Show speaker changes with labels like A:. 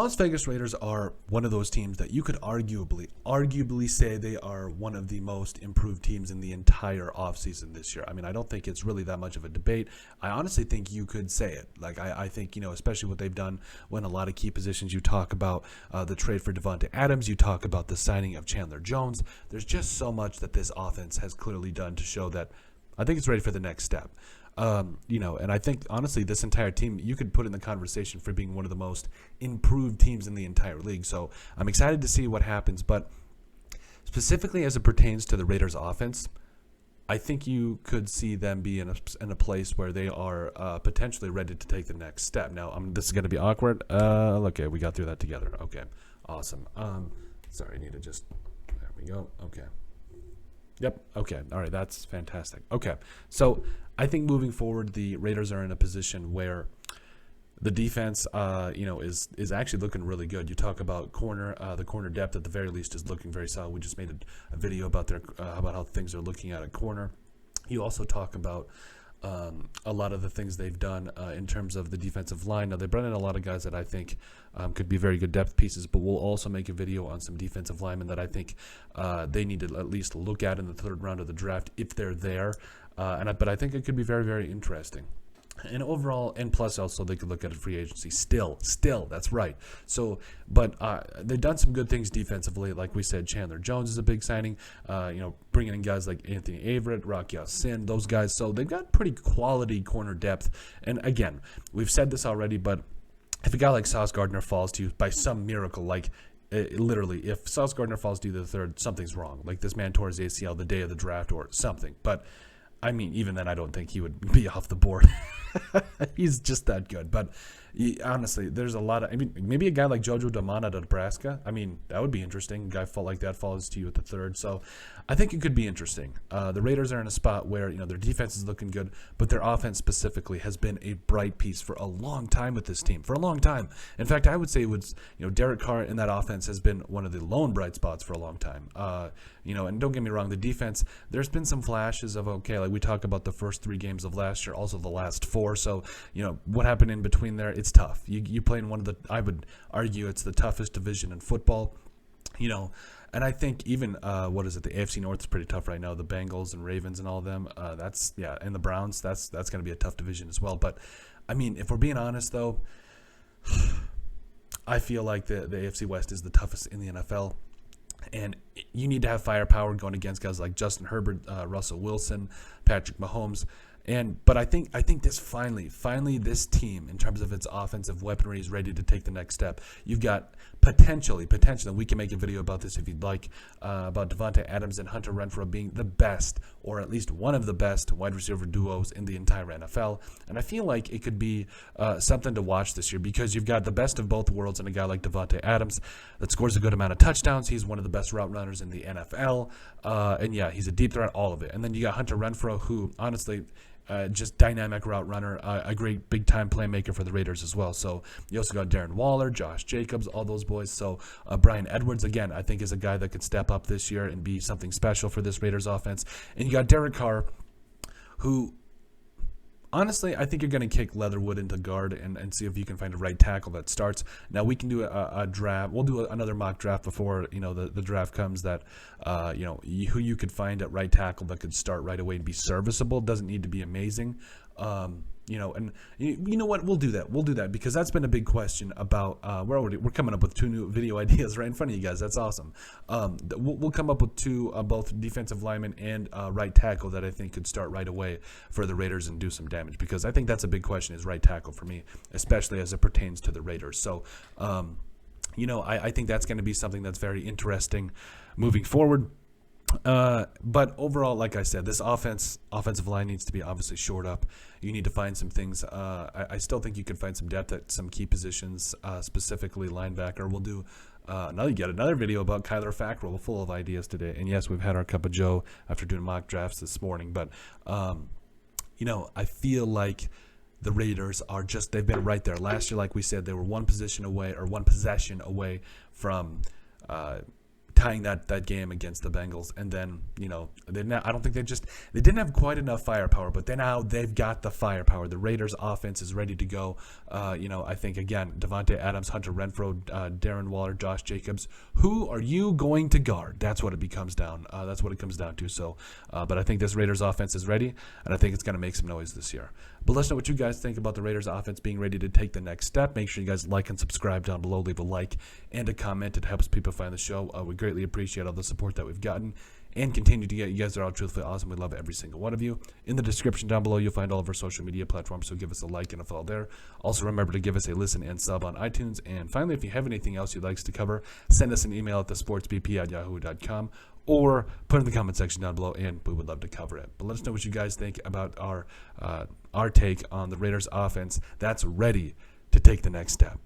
A: Las Vegas Raiders are one of those teams that you could arguably say they are one of the most improved teams in the entire offseason this year. I mean, I don't think it's really that much of a debate. I honestly think you could say it. Like, I think, especially what they've done when a lot of key positions, you talk about the trade for Davante Adams, you talk about the signing of Chandler Jones. There's just so much that this offense has clearly done to show that I think it's ready for the next step. And I think, honestly, this entire team, you could put in the conversation for being one of the most improved teams in the entire league. So I'm excited to see what happens. But specifically as it pertains to the Raiders offense, I think you could see them be in a place where they are potentially ready to take the next step. Now, this is going to be awkward. Okay, we got through that together. Okay, awesome. Sorry, I need to just, there we go. Okay. Yep. Okay. All right. That's fantastic. Okay. So I think moving forward, the Raiders are in a position where the defense, is actually looking really good. You talk about the corner depth at the very least is looking very solid. We just made a video about about how things are looking at corner. You also talk about a lot of the things they've done in terms of the defensive line. Now, they brought in a lot of guys that I think could be very good depth pieces, but we'll also make a video on some defensive linemen that I think they need to at least look at in the third round of the draft if they're there. But I think it could be very, very interesting. And overall, and plus also they could look at a free agency. Still, that's right. So, but they've done some good things defensively. Like we said, Chandler Jones is a big signing. Bringing in guys like Anthony Averett, Rocky Sin, those guys. So they've got pretty quality corner depth. And again, we've said this already, but if a guy like Sauce Gardner falls to you by some miracle, literally, if Sauce Gardner falls to you the third, something's wrong. Like this man tore his ACL the day of the draft or something. But I mean, even then, I don't think he would be off the board. He's just that good. But honestly, there's a lot of, maybe a guy like JoJo Damon out of Nebraska. I mean, that would be interesting. A guy like that falls to you at the third. So I think it could be interesting. The Raiders are in a spot where, their defense is looking good, but their offense specifically has been a bright piece for a long time with this team. For a long time. In fact, I would say it was, Derek Carr in that offense has been one of the lone bright spots for a long time. And don't get me wrong, the defense, there's been some flashes of, like we talk about the first 3 games of last year, also the last 4. So, what happened in between there, it's tough. You play in one of the, I would argue it's the toughest division in football, and I think even, the AFC North is pretty tough right now. The Bengals and Ravens and all of them, and the Browns, that's going to be a tough division as well. But, if we're being honest, though, I feel like the AFC West is the toughest in the NFL. And you need to have firepower going against guys like Justin Herbert, Russell Wilson, Patrick Mahomes. But I think this finally this team, in terms of its offensive weaponry, is ready to take the next step. You've got potentially, we can make a video about this if you'd like, about Davante Adams and Hunter Renfrow being the best, or at least one of the best wide receiver duos in the entire NFL. And I feel like it could be something to watch this year, because you've got the best of both worlds in a guy like Davante Adams that scores a good amount of touchdowns. He's one of the best route runners in the NFL. He's a deep threat, all of it. And then you got Hunter Renfrow, who honestly, just dynamic route runner, a great big-time playmaker for the Raiders as well. So you also got Darren Waller, Josh Jacobs, all those boys. So Brian Edwards, again, I think is a guy that could step up this year and be something special for this Raiders offense. And you got Derek Carr, who, honestly, I think you're going to kick Leatherwood into guard and see if you can find a right tackle that starts. Now, we can do a draft. We'll do another mock draft before, the draft comes that, who you could find at right tackle that could start right away and be serviceable. Doesn't need to be amazing. And you know what? We'll do that because that's been a big question about, we're coming up with 2 new video ideas right in front of you guys. That's awesome. We'll come up with 2, both defensive linemen and right tackle that I think could start right away for the Raiders and do some damage, because I think that's a big question, is right tackle for me, especially as it pertains to the Raiders. So, I think that's going to be something that's very interesting moving forward. But overall, like I said, this offensive line needs to be obviously shored up. You need to find some things. I still think you can find some depth at some key positions, specifically linebacker. We'll do another video about Kyler Fackrell, full of ideas today. And yes, we've had our cup of joe after doing mock drafts this morning. But, I feel like the Raiders are they've been right there. Last year, like we said, they were one possession away from tying that game against the Bengals, and then I don't think they didn't have quite enough firepower, but now they've got the firepower. The Raiders offense is ready to go. I think again, Davante Adams, Hunter Renfrow, Darren Waller, Josh Jacobs. Who are you going to guard? That's what it comes down to. So, but I think this Raiders offense is ready, and I think it's going to make some noise this year. But let's know what you guys think about the Raiders offense being ready to take the next step. Make sure you guys like and subscribe down below. Leave a like and a comment. It helps people find the show. We greatly appreciate all the support that we've gotten and continue to get. You guys are all truthfully awesome. We love every single one of you. In the description down below, you'll find all of our social media platforms, so give us a like and a follow there. Also, remember to give us a listen and sub on iTunes. And finally, if you have anything else you'd like us to cover, send us an email at thesportsbp@yahoo.com or put it in the comment section down below, and we would love to cover it. But let us know what you guys think about our take on the Raiders offense that's ready to take the next step.